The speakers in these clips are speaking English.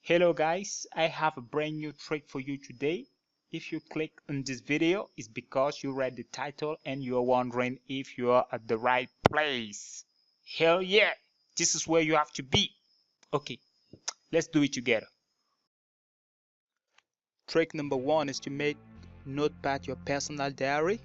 Hello guys, I have a brand new trick for you today. If you click on this video, it's because you read the title and you're wondering if you are at the right place. Hell yeah, this is where you have to be. Okay, let's do it together. Trick number one is to make Notepad your personal diary.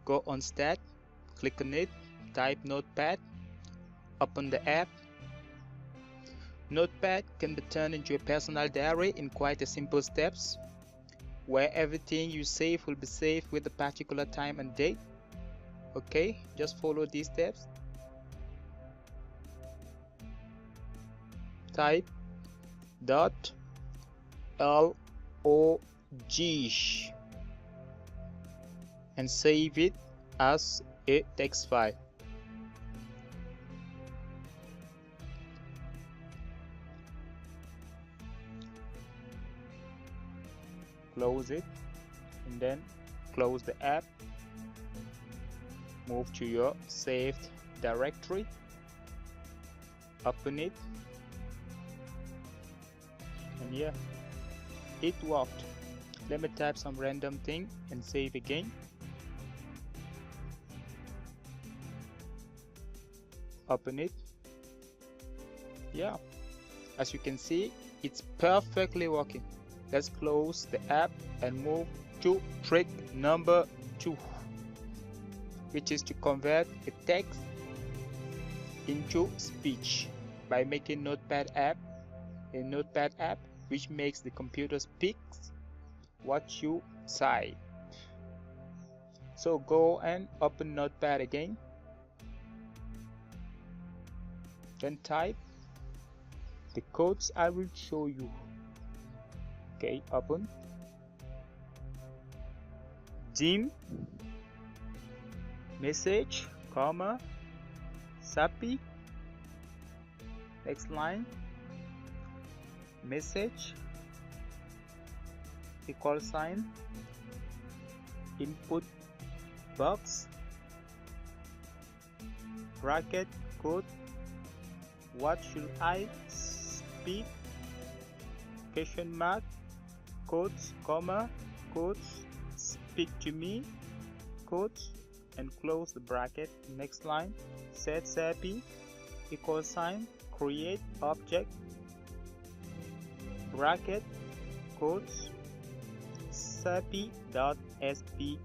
Go on Start, click on it, type Notepad, open the app. Notepad can be turned into a personal diary in quite a simple steps, where everything you save will be saved with a particular time and date. Okay, just follow these steps. Type .log and save it as a text file. Close it and then close the app. Move to your saved directory. Open it. And yeah, it worked. Let me type some random thing and save again. Open it. Yeah, as you can see, it's perfectly working. Let's close the app and move to trick number 2, which is to convert a text into speech by making Notepad app a Notepad app which makes the computer speak what you say. So go and open Notepad again, then type the codes I will show you. Okay, open dim message, comma, sappy, next line, message, equal sign, input box, bracket, code, what should I speak, question mark, quotes, comma, quotes, speak to me, quotes, and close the bracket. Next line, set sappy, equal sign, create object, bracket, quotes, sappy.sp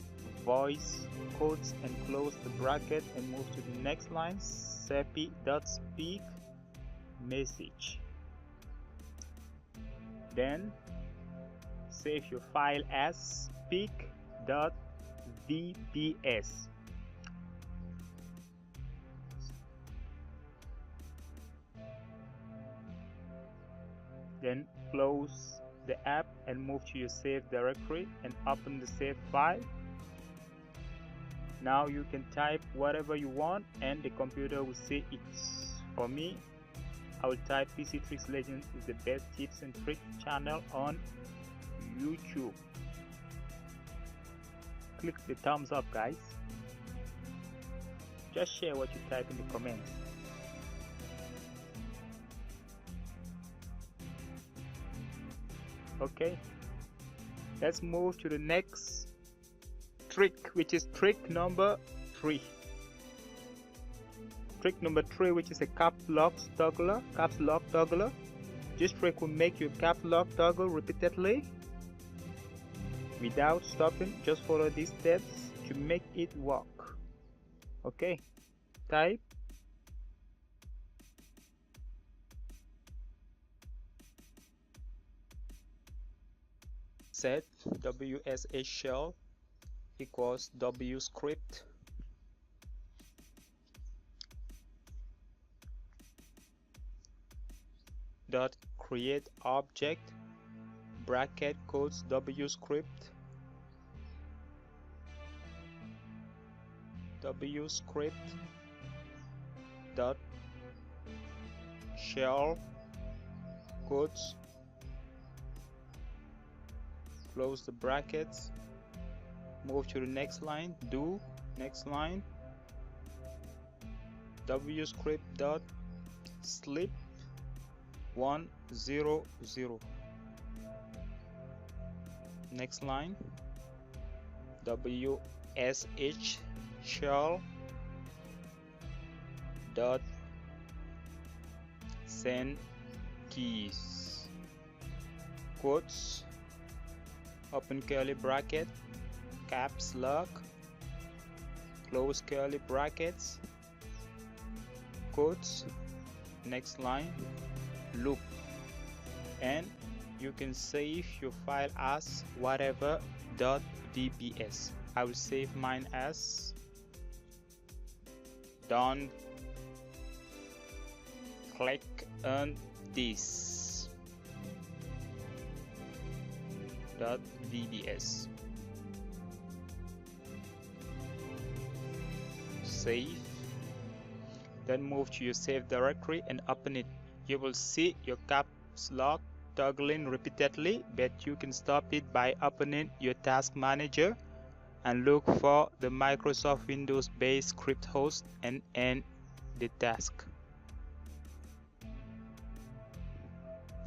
voice, quotes, and close the bracket and move to the next line, sappy.speak message. Then save your file as speak.vps. Then close the app and move to your save directory and open the save file. Now you can type whatever you want and the computer will see it. For me, I will type PC Tricks Legends is the best tips and tricks channel on YouTube. Click the thumbs up, guys. Just share what you type in the comments. Okay, let's move to the next trick, which is trick number 3. Trick number 3, which is a caps lock toggler. This trick will make your caps lock toggle repeatedly without stopping. Just follow these steps to make it work. Okay, type set wsh shell equals w script dot create object bracket quotes w script dot shell quotes, close the brackets, move to the next line, do next line, wscript dot sleep 100. Next line, WSH shell dot send keys, quotes, open curly bracket, caps lock, close curly brackets, quotes, next line, loop, and you can save your file as whatever.vbs. I will save mine as don't click on this .vbs. Save, then move to your save directory and open it. You will see your caps lock toggling repeatedly, but you can stop it by opening your task manager and look for the Microsoft Windows based script host and end the task.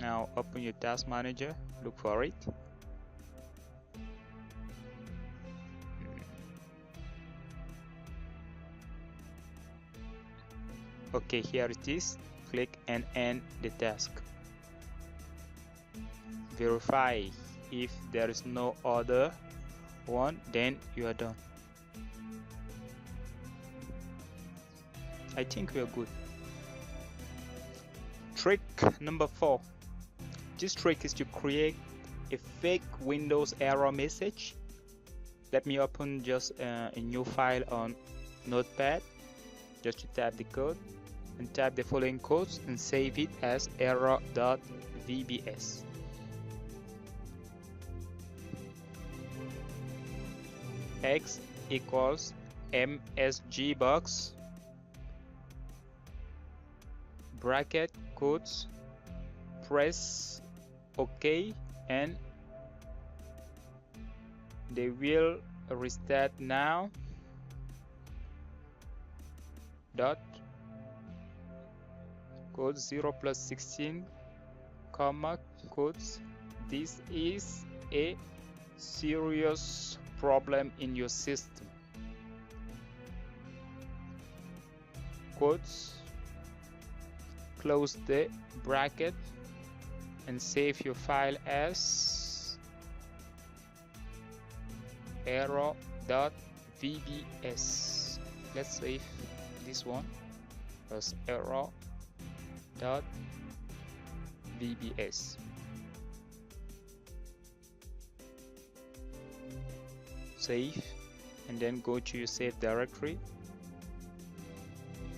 Now open your task manager, look for it. Okay, here it is. Click and end the task. Verify. If there is no other one, then you are done. I think we are good. Trick number 4. This trick is to create a fake Windows error message. Let me open just a new file on Notepad. Just to type the code and type the following codes and save it as error.vbs. X equals MSG box bracket quotes, press OK, and they will restart now. Dot code 0 plus 16 comma quotes. This is a serious problem in your system. Quotes, close the bracket and save your file as error.vbs. Let's save this one as error.vbs. Save and then go to your save directory,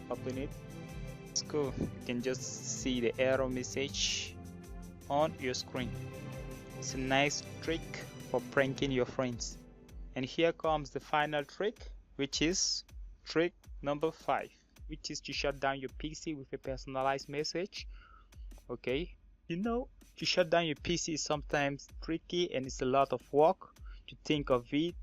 open it. It's cool. You can just see the error message on your screen. It's a nice trick for pranking your friends. And here comes the final trick, which is trick number 5, which is to shut down your PC with a personalized message. Okay, you know, to shut down your PC is sometimes tricky and it's a lot of work to think of it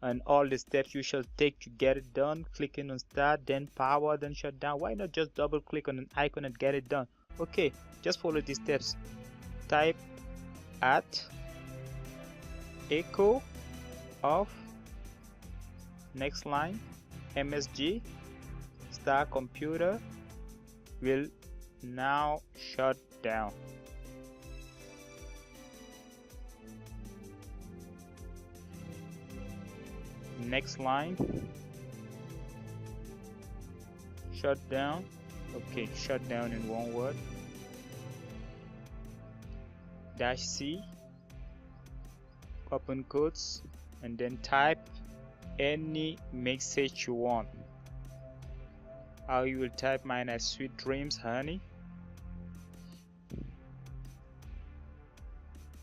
and all the steps you shall take to get it done. Clicking on start, then power, then shut down. Why not just double click on an icon and get it done? Okay, just follow these steps. Type at echo of next line MSG star computer will now shut down. Next line shut down. Okay, shut down in one word. -C, open quotes, and then type any message you want. You will type mine as sweet dreams, honey.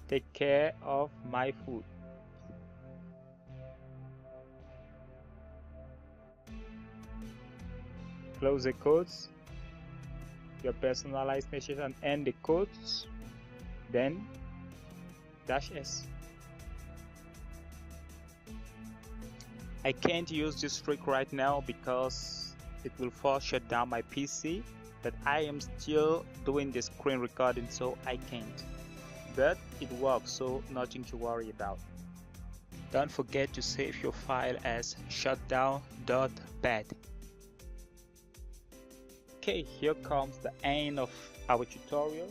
Take care of my food. Close the quotes, your personalized message, and end the quotes, then -S. I can't use this trick right now because it will force shut down my PC, that I am still doing the screen recording, so I can't. But it works, so nothing to worry about. Don't forget to save your file as shutdown.pad. Okay, here comes the end of our tutorial.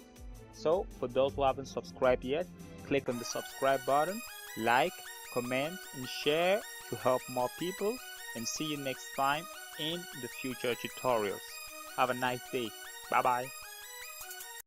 So for those who haven't subscribed yet, click on the subscribe button, like, comment and share to help more people, and see you next time in the future tutorials. Have a nice day. Bye bye.